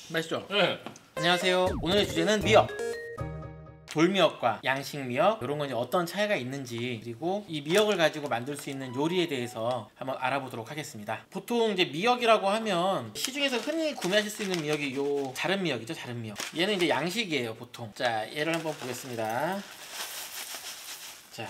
맛있죠? 네. 안녕하세요. 오늘의 주제는 미역. 돌미역과 양식미역 이런 건 이제 어떤 차이가 있는지, 그리고 이 미역을 가지고 만들 수 있는 요리에 대해서 한번 알아보도록 하겠습니다. 보통 이제 미역이라고 하면 시중에서 흔히 구매하실 수 있는 미역이 요 자른 미역이죠. 자른 미역. 얘는 이제 양식이에요 보통. 자, 얘를 한번 보겠습니다. 자,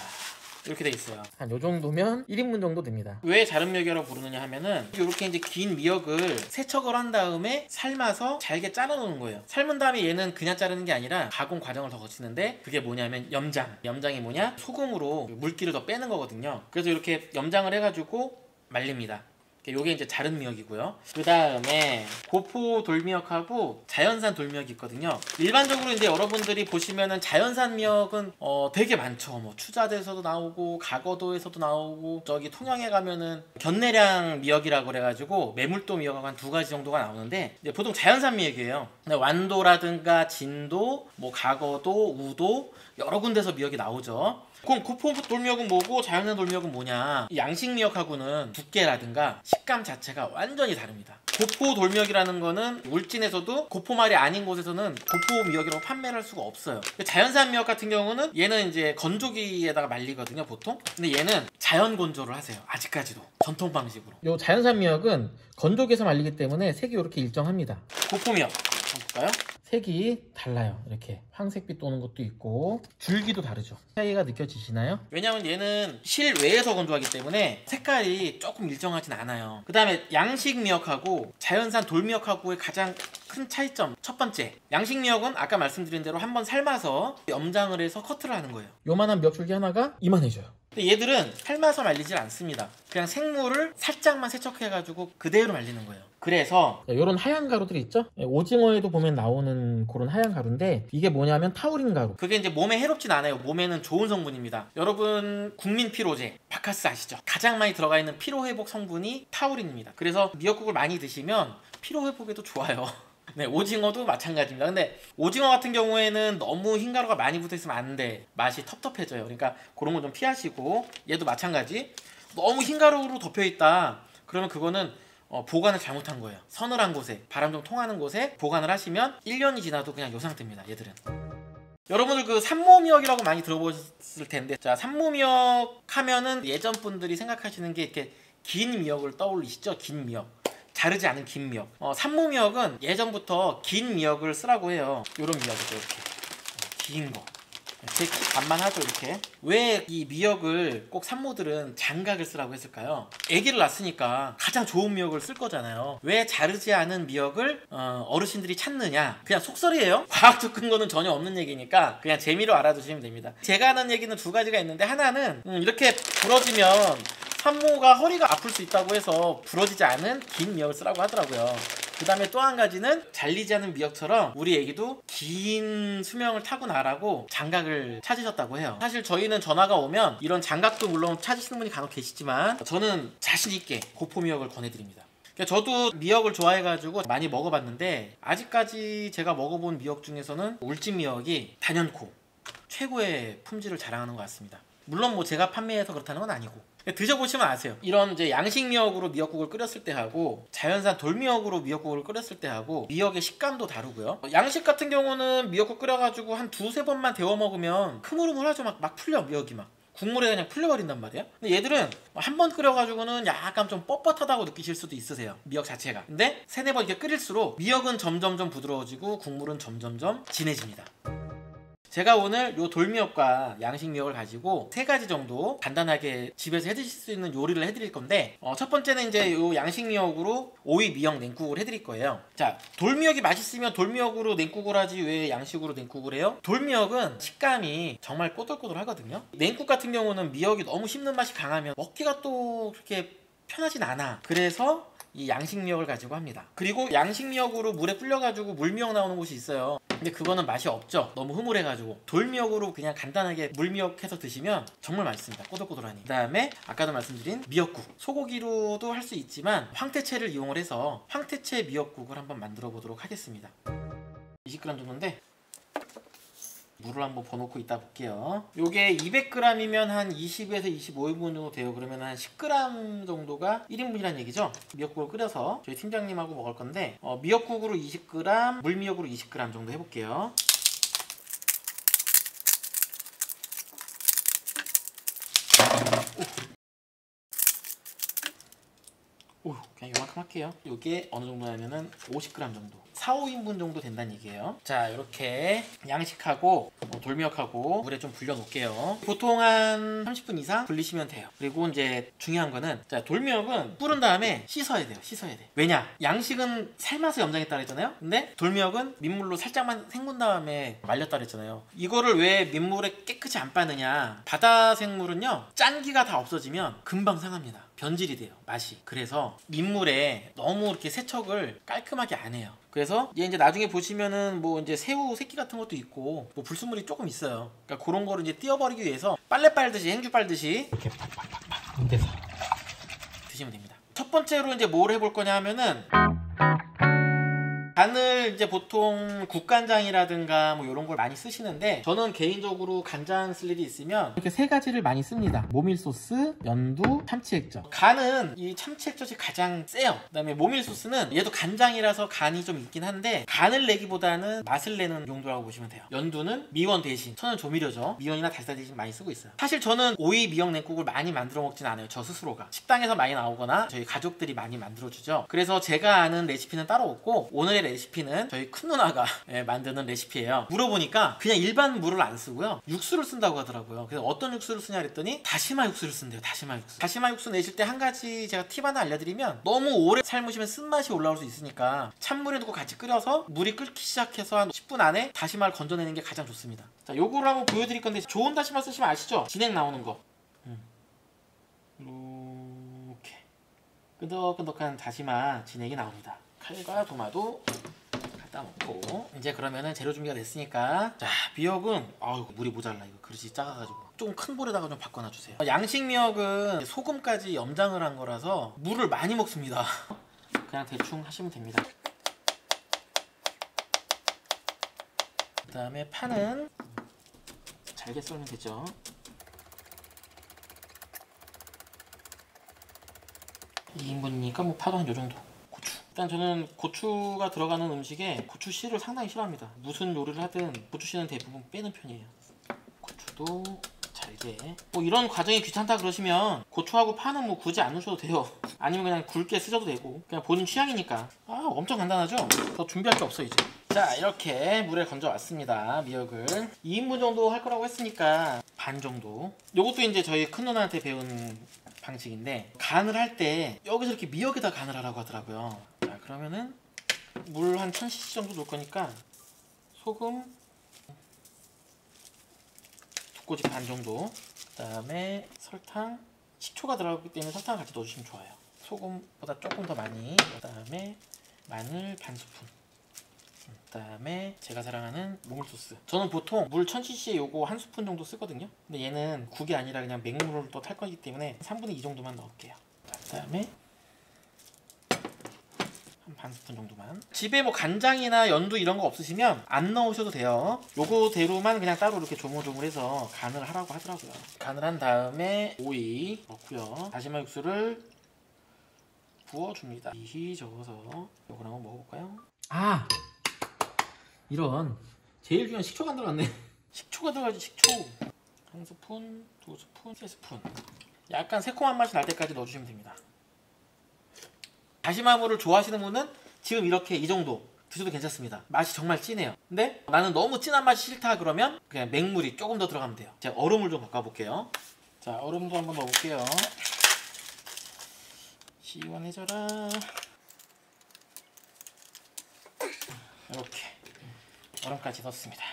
이렇게 돼 있어요. 한 요 정도면 1인분 정도 됩니다. 왜 자른 미역이라고 부르느냐 하면은 이렇게 이제 긴 미역을 세척을 한 다음에 삶아서 잘게 잘라 놓는 거예요. 삶은 다음에 얘는 그냥 자르는 게 아니라 가공 과정을 더 거치는데, 그게 뭐냐면 염장. 염장이 뭐냐? 소금으로 물기를 더 빼는 거거든요. 그래서 이렇게 염장을 해가지고 말립니다. 요게 이제 자른 미역이고요. 그 다음에 고포 돌미역하고 자연산 돌미역이 있거든요. 일반적으로 이제 여러분들이 보시면은 자연산 미역은 되게 많죠. 뭐 추자도에서도 나오고 가거도에서도 나오고, 저기 통영에 가면은 견내량 미역이라고 그래가지고 매물도 미역하고 한 두 가지 정도가 나오는데, 이제 보통 자연산 미역이에요. 완도라든가 진도, 뭐 가거도, 우도 여러 군데서 미역이 나오죠. 그럼 고포 돌미역은 뭐고 자연산 돌미역은 뭐냐? 양식 미역하고는 두께라든가 식감 자체가 완전히 다릅니다. 고포 돌미역이라는 거는 울진에서도 고포말이 아닌 곳에서는 고포 미역이라고 판매를 할 수가 없어요. 자연산 미역 같은 경우는 얘는 이제 건조기에다가 말리거든요 보통. 근데 얘는 자연 건조를 하세요. 아직까지도 전통 방식으로. 요 자연산 미역은 건조기에서 말리기 때문에 색이 이렇게 일정합니다. 고포 미역 한번 볼까요? 색이 달라요. 이렇게 황색빛 도는 것도 있고 줄기도 다르죠. 차이가 느껴지시나요? 왜냐면 얘는 실외에서 건조하기 때문에 색깔이 조금 일정하진 않아요. 그 다음에 양식 미역하고 자연산 돌미역하고의 가장 큰 차이점, 첫 번째, 양식 미역은 아까 말씀드린 대로 한번 삶아서 염장을 해서 커트를 하는 거예요. 요만한 미역 줄기 하나가 이만해져요. 근데 얘들은 삶아서 말리질 않습니다. 그냥 생물을 살짝만 세척해가지고 그대로 말리는 거예요. 그래서 이런 하얀 가루들이 있죠? 오징어에도 보면 나오는 그런 하얀 가루인데, 이게 뭐냐면 타우린 가루. 그게 이제 몸에 해롭진 않아요. 몸에는 좋은 성분입니다. 여러분 국민 피로제 바카스 아시죠? 가장 많이 들어가 있는 피로회복 성분이 타우린입니다. 그래서 미역국을 많이 드시면 피로회복에도 좋아요. 네, 오징어도 마찬가지입니다. 근데 오징어 같은 경우에는 너무 흰가루가 많이 붙어있으면 안 돼. 맛이 텁텁해져요. 그러니까 그런 거 좀 피하시고, 얘도 마찬가지. 너무 흰가루로 덮여있다 그러면 그거는 보관을 잘못한 거예요. 서늘한 곳에, 바람 좀 통하는 곳에 보관을 하시면 1년이 지나도 그냥 요 상태입니다. 얘들은. 여러분들 그 산모미역이라고 많이 들어보셨을 텐데, 자, 산모미역 하면은 예전 분들이 생각하시는 게 이렇게 긴 미역을 떠올리시죠? 긴 미역. 자르지 않은 긴 미역. 산모미역은 예전부터 긴 미역을 쓰라고 해요. 요런 미역이죠. 이렇게 긴 거. 제 키 반만 하죠. 이렇게. 왜 이 미역을 꼭 산모들은 장각을 쓰라고 했을까요? 아기를 낳았으니까 가장 좋은 미역을 쓸 거잖아요. 왜 자르지 않은 미역을 어르신들이 찾느냐? 그냥 속설이에요. 과학적 근거는 전혀 없는 얘기니까 그냥 재미로 알아두시면 됩니다. 제가 하는 얘기는 두 가지가 있는데, 하나는 이렇게 부러지면 산모가 허리가 아플 수 있다고 해서 부러지지 않은 긴 미역을 쓰라고 하더라고요. 그 다음에 또 한 가지는 잘리지 않은 미역처럼 우리 애기도 긴 수명을 타고나라고 장각을 찾으셨다고 해요. 사실 저희는 전화가 오면 이런 장각도 물론 찾으시는 분이 간혹 계시지만, 저는 자신있게 고포 미역을 권해드립니다. 저도 미역을 좋아해가지고 많이 먹어봤는데, 아직까지 제가 먹어본 미역 중에서는 울진 미역이 단연코 최고의 품질을 자랑하는 것 같습니다. 물론 뭐 제가 판매해서 그렇다는 건 아니고, 드셔보시면 아세요. 이런 이제 양식 미역으로 미역국을 끓였을 때 하고 자연산 돌미역으로 미역국을 끓였을 때 하고 미역의 식감도 다르고요. 양식 같은 경우는 미역국 끓여가지고 한 두세 번만 데워 먹으면 흐물흐물하죠. 막 풀려, 미역이 막 국물에 그냥 풀려버린단 말이에요. 근데 얘들은 한 번 끓여가지고는 약간 좀 뻣뻣하다고 느끼실 수도 있으세요, 미역 자체가. 근데 세네 번 이렇게 끓일수록 미역은 점점점 부드러워지고 국물은 점점점 진해집니다. 제가 오늘 요 돌미역과 양식 미역을 가지고 세 가지 정도 간단하게 집에서 해드실 수 있는 요리를 해드릴 건데, 첫 번째는 이제 요 양식 미역으로 오이 미역 냉국을 해드릴 거예요. 자, 돌미역이 맛있으면 돌미역으로 냉국을 하지 왜 양식으로 냉국을 해요? 돌미역은 식감이 정말 꼬들꼬들 하거든요. 냉국 같은 경우는 미역이 너무 씹는 맛이 강하면 먹기가 또 그렇게 편하진 않아. 그래서 이 양식미역을 가지고 합니다. 그리고 양식미역으로 물에 불려가지고 물미역 나오는 곳이 있어요. 근데 그거는 맛이 없죠. 너무 흐물해가지고. 돌미역으로 그냥 간단하게 물미역 해서 드시면 정말 맛있습니다. 꼬들꼬들하니. 그 다음에 아까도 말씀드린 미역국, 소고기로도 할 수 있지만 황태채를 이용을 해서 황태채 미역국을 한번 만들어 보도록 하겠습니다. 20g 정도인데 물을 한번 버놓고 이따 볼게요. 요게 200g이면 한 20에서 25인분 정도 돼요. 그러면 한 10g 정도가 1인분이란 얘기죠. 미역국을 끓여서 저희 팀장님하고 먹을 건데 미역국으로 20g, 물미역으로 20g 정도 해볼게요. 오, 그냥 요만큼 할게요. 이게 어느 정도냐면은 50g 정도, 4, 5인분 정도 된다는 얘기예요. 자, 이렇게 양식하고 돌미역하고 물에 좀 불려 놓을게요. 보통 한 30분 이상 불리시면 돼요. 그리고 이제 중요한 거는, 자, 돌미역은 뿌른 다음에 씻어야 돼요. 씻어야 돼. 왜냐? 양식은 삶아서 염장했다 그랬잖아요. 근데 돌미역은 민물로 살짝만 헹군 다음에 말렸다 그랬잖아요. 이거를 왜 민물에 깨끗이 안 빠느냐? 바다 생물은요, 짠기가 다 없어지면 금방 상합니다. 변질이 돼요, 맛이. 그래서 민물에 너무 이렇게 세척을 깔끔하게 안 해요. 그래서 얘 이제 나중에 보시면은 뭐 이제 새우 새끼 같은 것도 있고 뭐 불순물이 조금 있어요. 그러니까 그런 거를 이제 띄어버리기 위해서 빨래 빨듯이, 행주 빨듯이 이렇게 팍팍팍팍 건대서 드시면 됩니다. 첫 번째로 이제 뭘 해볼 거냐 하면은, 간을 이제 보통 국간장이라든가 뭐 이런 걸 많이 쓰시는데, 저는 개인적으로 간장 쓸 일이 있으면 이렇게 세 가지를 많이 씁니다. 모밀소스, 연두, 참치액젓. 간은 이 참치액젓이 가장 세요. 그 다음에 모밀소스는 얘도 간장이라서 간이 좀 있긴 한데 간을 내기보다는 맛을 내는 용도라고 보시면 돼요. 연두는 미원 대신 천연 조미료죠. 미원이나 달걀 대신 많이 쓰고 있어요. 사실 저는 오이 미역 냉국을 많이 만들어 먹진 않아요, 저 스스로가. 식당에서 많이 나오거나 저희 가족들이 많이 만들어주죠. 그래서 제가 아는 레시피는 따로 없고, 오늘의 레시피는 저희 큰 누나가 만드는 레시피예요. 물어보니까 그냥 일반 물을 안 쓰고요, 육수를 쓴다고 하더라고요. 그래서 어떤 육수를 쓰냐 그랬더니 다시마 육수를 쓴대요. 다시마 육수. 다시마 육수 내실 때 한 가지 제가 팁 하나 알려드리면, 너무 오래 삶으시면 쓴맛이 올라올 수 있으니까 찬물에 넣고 같이 끓여서 물이 끓기 시작해서 한 10분 안에 다시마를 건져내는 게 가장 좋습니다. 자, 요거를 한번 보여드릴 건데, 좋은 다시마 쓰시면 아시죠? 진액 나오는 거. 이렇게 끈덕끈덕한 다시마 진액이 나옵니다. 칼과 도마도 갖다 놓고, 이제 그러면은 재료 준비가 됐으니까, 자, 미역은 물이 모자라. 이거 그릇이 작아가지고 좀 큰 볼에다가 좀 바꿔놔 주세요. 양식 미역은 소금까지 염장을 한 거라서 물을 많이 먹습니다. 그냥 대충 하시면 됩니다. 그 다음에 파는 잘게 썰면 되죠. 2인분이니까 뭐 파도 한 요정도. 고추. 일단 저는 고추가 들어가는 음식에 고추 씨를 상당히 싫어합니다. 무슨 요리를 하든 고추 씨는 대부분 빼는 편이에요. 고추도 잘게. 뭐 이런 과정이 귀찮다 그러시면 고추하고 파는 뭐 굳이 안 넣으셔도 돼요. 아니면 그냥 굵게 쓰셔도 되고, 그냥 본인 취향이니까. 엄청 간단하죠? 더 준비할 게 없어 이제. 자, 이렇게 물에 건져 왔습니다. 미역을 2인분 정도 할 거라고 했으니까 반 정도. 요것도 이제 저희 큰 누나한테 배운 방식인데, 간을 할 때 여기서 이렇게 미역에다 간을 하라고 하더라고요. 자, 그러면은 물 한 1000cc 정도 넣을 거니까 소금 두 꼬집 반 정도, 그 다음에 설탕, 식초가 들어가기 때문에 설탕을 같이 넣어주시면 좋아요. 소금보다 조금 더 많이. 그 다음에 마늘 반 스푼, 그 다음에 제가 사랑하는 모밀소스. 저는 보통 물 1000cc에 요거 한 스푼 정도 쓰거든요. 근데 얘는 국이 아니라 그냥 맹물을 또 탈 거기 때문에 3분의 2 정도만 넣을게요. 그 다음에 한 반 스푼 정도만. 집에 뭐 간장이나 연두 이런 거 없으시면 안 넣으셔도 돼요. 요거대로만 그냥 따로 이렇게 조물조물해서 간을 하라고 하더라고요. 간을 한 다음에 오이 넣고요. 다시마 육수를 부어줍니다. 미히 저어서. 요걸 한번 먹어볼까요? 이런 제일 중요한 식초가 안 들어갔네. 식초가 들어가야지, 식초. 한 스푼, 두 스푼, 세 스푼. 약간 새콤한 맛이 날 때까지 넣어주시면 됩니다. 다시마물을 좋아하시는 분은 지금 이렇게 이 정도 드셔도 괜찮습니다. 맛이 정말 진해요. 근데 나는 너무 진한 맛이 싫다 그러면 그냥 맹물이 조금 더 들어가면 돼요. 제가 얼음을 좀 바꿔볼게요. 자, 얼음도 한번 넣어볼게요. 시원해져라. 이렇게 얼음까지 넣습니다.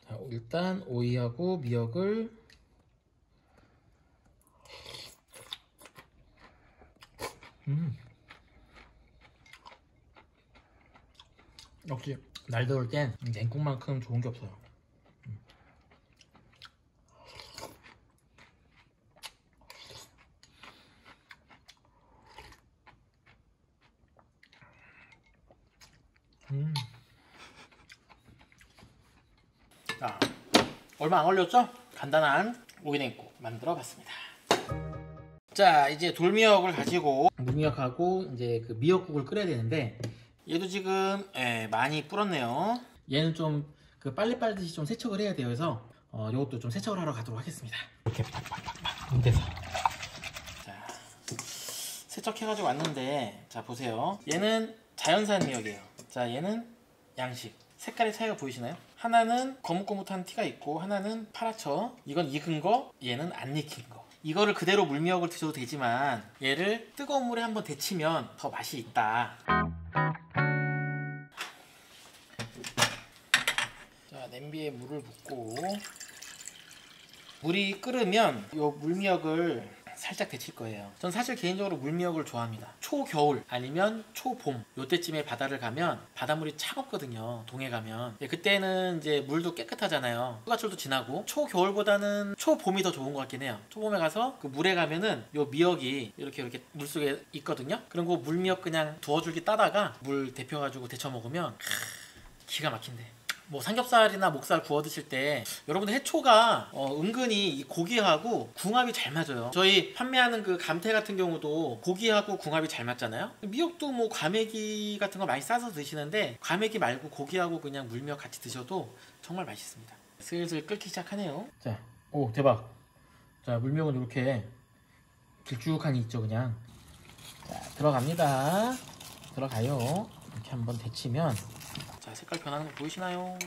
자, 일단 오이하고 미역을 역시 날 더울 땐 냉국만큼 좋은 게 없어요. 자, 얼마 안 걸렸죠? 간단한 오이냉국 만들어 봤습니다. 자, 이제 돌미역을 가지고 물미역하고 이제 그 미역국을 끓여야 되는데, 얘도 지금 많이 불었네요. 얘는 좀 그 빨리빨리 좀 세척을 해야 돼요. 그래서 이것도 좀 세척을 하러 가도록 하겠습니다. 이렇게 팍팍팍팍 문대서. 자, 세척해가지고 왔는데, 자 보세요. 얘는 자연산 미역이에요. 자, 얘는 양식. 색깔의 차이가 보이시나요? 하나는 거뭇거뭇한 티가 있고 하나는 파랗죠. 이건 익은 거, 얘는 안 익힌 거. 이거를 그대로 물미역을 드셔도 되지만 얘를 뜨거운 물에 한번 데치면 더 맛이 있다. 자, 냄비에 물을 붓고 물이 끓으면 이 물미역을 살짝 데칠 거예요. 전 사실 개인적으로 물미역을 좋아합니다. 초겨울 아니면 초봄 요때쯤에 바다를 가면 바닷물이 차갑거든요. 동해 가면. 그때는 이제 물도 깨끗하잖아요. 휴가철도 지나고 초겨울보다는 초봄이 더 좋은 것 같긴 해요. 초봄에 가서 그 물에 가면은 요 미역이 이렇게 물속에 있거든요. 그럼 그 물미역 그냥 두어 줄기 따다가 물 데펴가지고 데쳐 먹으면 기가 막힌데. 뭐 삼겹살이나 목살 구워 드실 때 여러분들 해초가 은근히 이 고기하고 궁합이 잘 맞아요. 저희 판매하는 그 감태 같은 경우도 고기하고 궁합이 잘 맞잖아요. 미역도 뭐 과메기 같은 거 많이 싸서 드시는데 과메기 말고 고기하고 그냥 물미역 같이 드셔도 정말 맛있습니다. 슬슬 끓기 시작하네요. 자, 오 대박. 자, 물미역은 이렇게 길쭉하니 있죠. 그냥. 자, 들어갑니다. 들어가요. 이렇게 한번 데치면, 자, 색깔 변하는 거 보이시나요?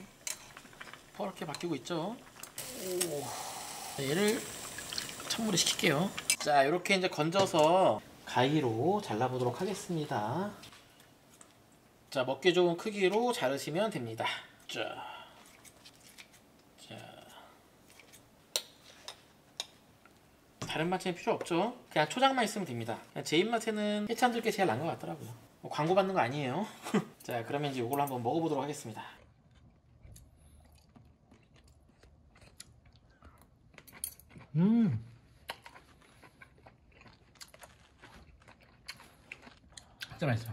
퍼렇게 바뀌고 있죠. 오. 자, 얘를 찬물에 식힐게요. 자, 이렇게 이제 건져서 가위로 잘라보도록 하겠습니다. 자, 먹기 좋은 크기로 자르시면 됩니다. 자, 다른 마취는 필요 없죠. 그냥 초장만 있으면 됩니다. 제 입맛에는 해찬들께 제일 나은 것 같더라고요. 뭐 광고 받는 거 아니에요. 자, 그러면 이제 이걸 한번 먹어보도록 하겠습니다. 진짜 맛있어.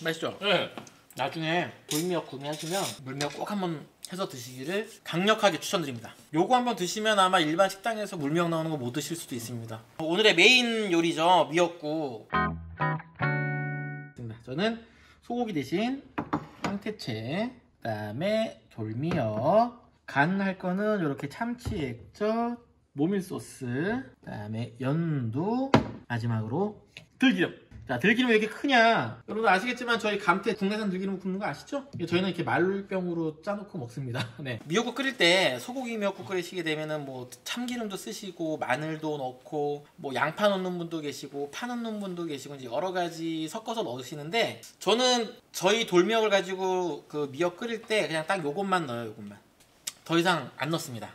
맛있죠? 네. 나중에 돌미역 구매하시면 물미역 꼭 한번 해서 드시기를 강력하게 추천드립니다. 요거 한번 드시면 아마 일반 식당에서 물미역 나오는 거 못 드실 수도 있습니다. 오늘의 메인 요리죠. 미역국. 저는 소고기 대신 황태채, 그 다음에 돌미역, 간 할 거는 이렇게 참치 액젓, 모밀 소스, 그 다음에 연두, 마지막으로 들기름. 자, 들기름 왜 이렇게 크냐? 여러분 아시겠지만 저희 감태 국내산 들기름 굽는 거 아시죠? 저희는 이렇게 말병으로 짜놓고 먹습니다. 네. 미역국 끓일 때 소고기 미역국 끓이시게 되면은 뭐 참기름도 쓰시고 마늘도 넣고 뭐 양파 넣는 분도 계시고 파 넣는 분도 계시고 이제 여러 가지 섞어서 넣으시는데 저는 저희 돌미역을 가지고 그 미역 끓일 때 그냥 딱 요것만 넣어요. 요것만. 더 이상 안 넣습니다.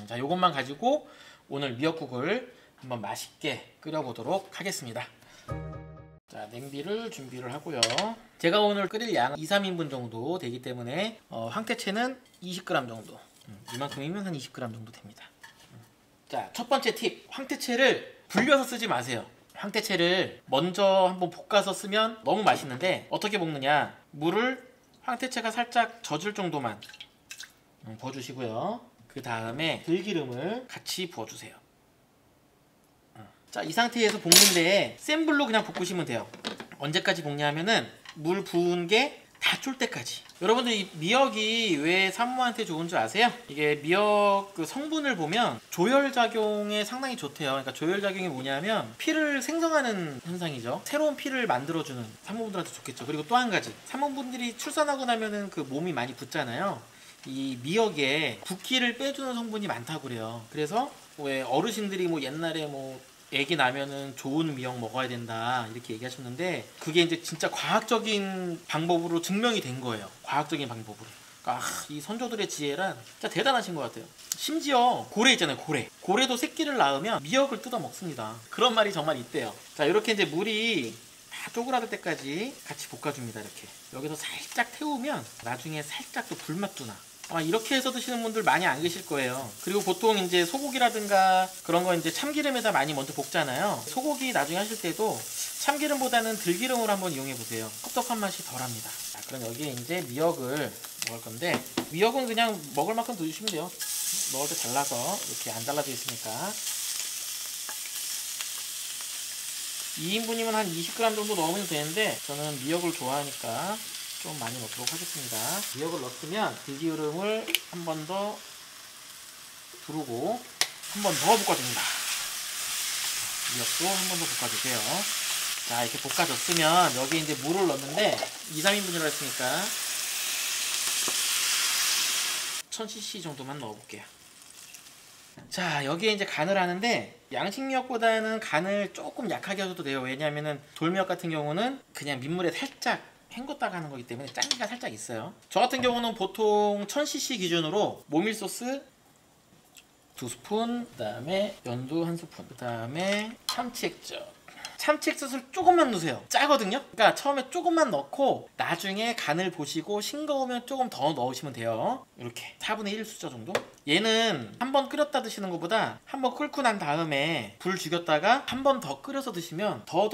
자, 요것만 가지고 오늘 미역국을 한번 맛있게 끓여보도록 하겠습니다. 자, 냄비를 준비를 하고요. 제가 오늘 끓일 양은 2, 3인분 정도 되기 때문에 황태채는 20g 정도, 이만큼이면 한 20g 정도 됩니다. 자, 첫 번째 팁. 황태채를 불려서 쓰지 마세요. 황태채를 먼저 한번 볶아서 쓰면 너무 맛있는데 어떻게 볶느냐. 물을 황태채가 살짝 젖을 정도만 부어주시고요. 그 다음에 들기름을 같이 부어주세요. 자, 이 상태에서 볶는데 센 불로 그냥 볶으시면 돼요. 언제까지 볶냐 하면은 물 부은 게 다 쫄 때까지. 여러분들 이 미역이 왜 산모한테 좋은 줄 아세요? 이게 미역 그 성분을 보면 조혈작용에 상당히 좋대요. 그러니까 조혈작용이 뭐냐면 피를 생성하는 현상이죠. 새로운 피를 만들어주는, 산모분들한테 좋겠죠. 그리고 또 한 가지, 산모분들이 출산하고 나면은 그 몸이 많이 붓잖아요. 이 미역에 붓기를 빼주는 성분이 많다고 그래요. 그래서 왜 어르신들이 뭐 옛날에 뭐 애기 나면은 좋은 미역 먹어야 된다 이렇게 얘기하셨는데 그게 이제 진짜 과학적인 방법으로 증명이 된 거예요. 과학적인 방법으로. 그러니까 이 선조들의 지혜란 진짜 대단하신 것 같아요. 심지어 고래 있잖아요. 고래도 새끼를 낳으면 미역을 뜯어 먹습니다. 그런 말이 정말 있대요. 자, 이렇게 이제 물이 다 쪼그라들 때까지 같이 볶아줍니다. 이렇게 여기서 살짝 태우면 나중에 살짝 또 불맛도 나. 이렇게 해서 드시는 분들 많이 안 계실 거예요. 그리고 보통 이제 소고기라든가 그런 거 이제 참기름에다 많이 먼저 볶잖아요. 소고기 나중에 하실 때도 참기름보다는 들기름으로 한번 이용해 보세요. 텁텁한 맛이 덜합니다. 자, 그럼 여기에 이제 미역을 먹을 건데, 미역은 그냥 먹을 만큼 넣으시면 돼요. 넣을 때 잘라서 이렇게 안 잘라져 있으니까. 2인분이면 한 20g 정도 넣으면 되는데 저는 미역을 좋아하니까 좀 많이 넣도록 하겠습니다. 미역을 넣었으면 들기름을 한 번 더 두르고 한 번 더 볶아줍니다. 미역도 한 번 더 볶아주세요. 자, 이렇게 볶아줬으면 여기 이제 물을 넣는데 2, 3인분이라 했으니까 1000cc 정도만 넣어볼게요. 자, 여기에 이제 간을 하는데 양식미역보다는 간을 조금 약하게 하셔도 돼요. 왜냐하면은 돌미역 같은 경우는 그냥 민물에 살짝 헹궜다가 하는 거기 때문에 짠기가 살짝 있어요. 저 같은 경우는 보통 1000cc 기준으로 모밀소스 2스푼, 그 다음에 연두 1스푼, 그 다음에 참치액젓. 참치액젓을 조금만 넣으세요. 짜거든요. 그러니까 처음에 조금만 넣고 나중에 간을 보시고 싱거우면 조금 더 넣으시면 돼요. 이렇게 4분의 1 숫자 정도. 얘는 한 번 끓였다 드시는 것보다 한 번 끓고 난 다음에 불 죽였다가 한 번 더 끓여서 드시면 더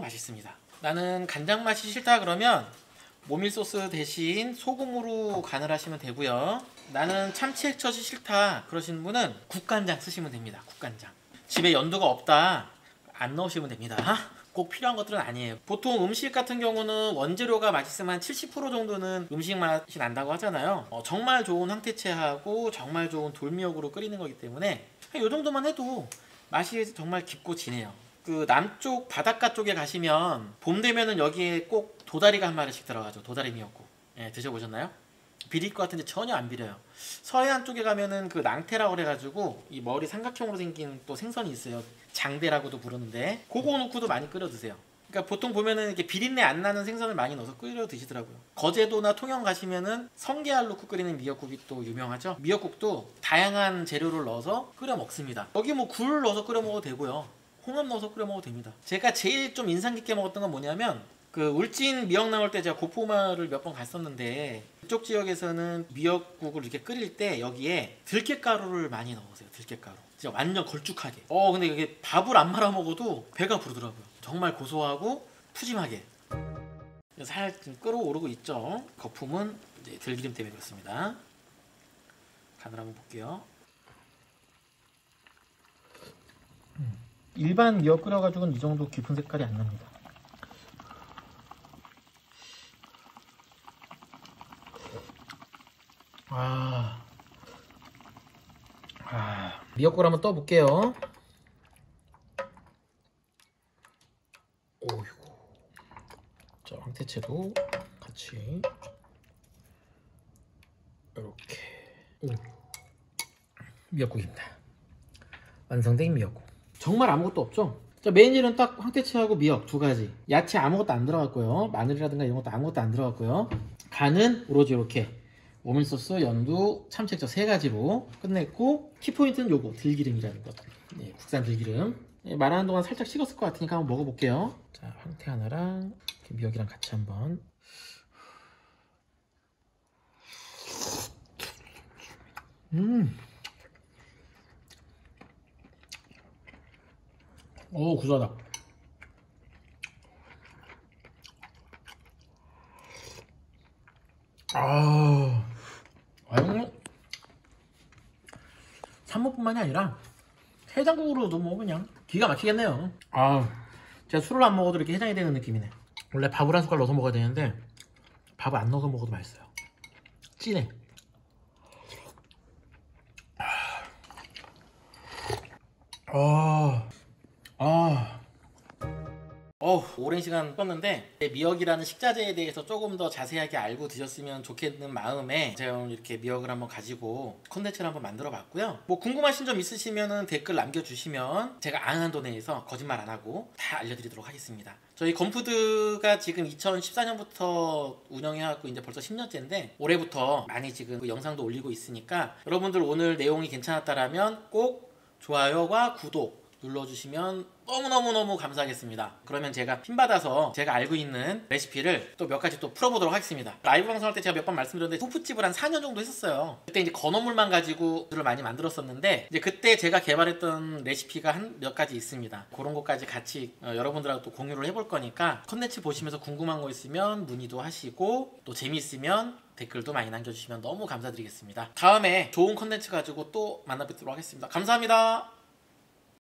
맛있습니다. 나는 간장 맛이 싫다 그러면 모밀소스 대신 소금으로 간을 하시면 되고요. 나는 참치액젓이 싫다 그러시는 분은 국간장 쓰시면 됩니다. 국간장. 집에 연두가 없다 안 넣으시면 됩니다. 꼭 필요한 것들은 아니에요. 보통 음식 같은 경우는 원재료가 맛있으면 70% 정도는 음식 맛이 난다고 하잖아요. 정말 좋은 황태채하고 정말 좋은 돌미역으로 끓이는 거기 때문에 이 정도만 해도 맛이 정말 깊고 진해요. 그 남쪽 바닷가 쪽에 가시면 봄 되면은 여기에 꼭 도다리가 한 마리씩 들어가죠. 도다리 미역국. 예, 드셔보셨나요? 비릴 것 같은데 전혀 안 비려요. 서해안 쪽에 가면은 그 낭태라고 그래가지고 이 머리 삼각형으로 생긴 또 생선이 있어요. 장대라고도 부르는데 그거 넣고도 많이 끓여 드세요. 그러니까 보통 보면은 이렇게 비린내 안 나는 생선을 많이 넣어서 끓여 드시더라고요. 거제도나 통영 가시면은 성게알 넣고 끓이는 미역국이 또 유명하죠. 미역국도 다양한 재료를 넣어서 끓여 먹습니다. 여기 뭐 굴 넣어서 끓여 먹어도 되고요. 홍합 넣어서 끓여 먹어도 됩니다. 제가 제일 좀 인상 깊게 먹었던 건 뭐냐면 그 울진 미역 나올 때 제가 고포마을 몇 번 갔었는데 그쪽 지역에서는 미역국을 이렇게 끓일 때 여기에 들깨가루를 많이 넣으세요. 들깨가루. 진짜 완전 걸쭉하게. 근데 이게 밥을 안 말아 먹어도 배가 부르더라고요. 정말 고소하고 푸짐하게. 살좀 끓어오르고 있죠. 거품은 이제 들기름 때문에 그렇습니다. 간을 한번 볼게요. 일반 미역 끓여가지고는 이 정도 깊은 색깔이 안 납니다. 미역국을 한번 떠볼게요. 오이고. 자, 황태채도 같이 이렇게. 미역국입니다. 완성된 미역국. 정말 아무것도 없죠? 자, 메인 재료는 딱 황태채하고 미역 두 가지. 야채 아무것도 안 들어갔고요. 마늘이라든가 이런 것도 아무것도 안 들어갔고요. 간은 오로지 이렇게 모밀소스, 연두, 참치액젓 세 가지로 끝냈고, 키포인트는 요거 들기름이라는 것. 네, 국산 들기름. 네, 말하는 동안 살짝 식었을 것 같으니까 한번 먹어볼게요. 자, 황태 하나랑 미역이랑 같이 한번. 오, 구수하다. 산모뿐만이 아니라 해장국으로도 뭐 그냥 기가 막히겠네요. 제가 술을 안 먹어도 이렇게 해장이 되는 느낌이네. 원래 밥을 한 숟갈 넣어서 먹어야 되는데 밥을 안 넣어서 먹어도 맛있어요. 진해. 오랜 시간 떴는데 미역이라는 식자재에 대해서 조금 더 자세하게 알고 드셨으면 좋겠는 마음에 제가 오늘 이렇게 미역을 한번 가지고 콘텐츠를 한번 만들어 봤고요. 뭐 궁금하신 점 있으시면 댓글 남겨주시면 제가 아는 한도 내에서 거짓말 안 하고 다 알려드리도록 하겠습니다. 저희 건푸드가 지금 2014년부터 운영해왔고 이제 벌써 10년째인데 올해부터 많이 지금 그 영상도 올리고 있으니까 여러분들 오늘 내용이 괜찮았다라면 꼭 좋아요와 구독 눌러주시면 너무너무너무 감사하겠습니다. 그러면 제가 핀받아서 제가 알고 있는 레시피를 또 몇 가지 또 풀어보도록 하겠습니다. 라이브 방송할 때 제가 몇 번 말씀드렸는데 토프집을 한 4년 정도 했었어요. 그때 이제 건어물만 가지고 를 많이 만들었었는데 이제 그때 제가 개발했던 레시피가 한 몇 가지 있습니다. 그런 것까지 같이 여러분들하고 또 공유를 해볼 거니까 컨텐츠 보시면서 궁금한 거 있으면 문의도 하시고 또 재미있으면 댓글도 많이 남겨주시면 너무 감사드리겠습니다. 다음에 좋은 컨텐츠 가지고 또 만나 뵙도록 하겠습니다. 감사합니다.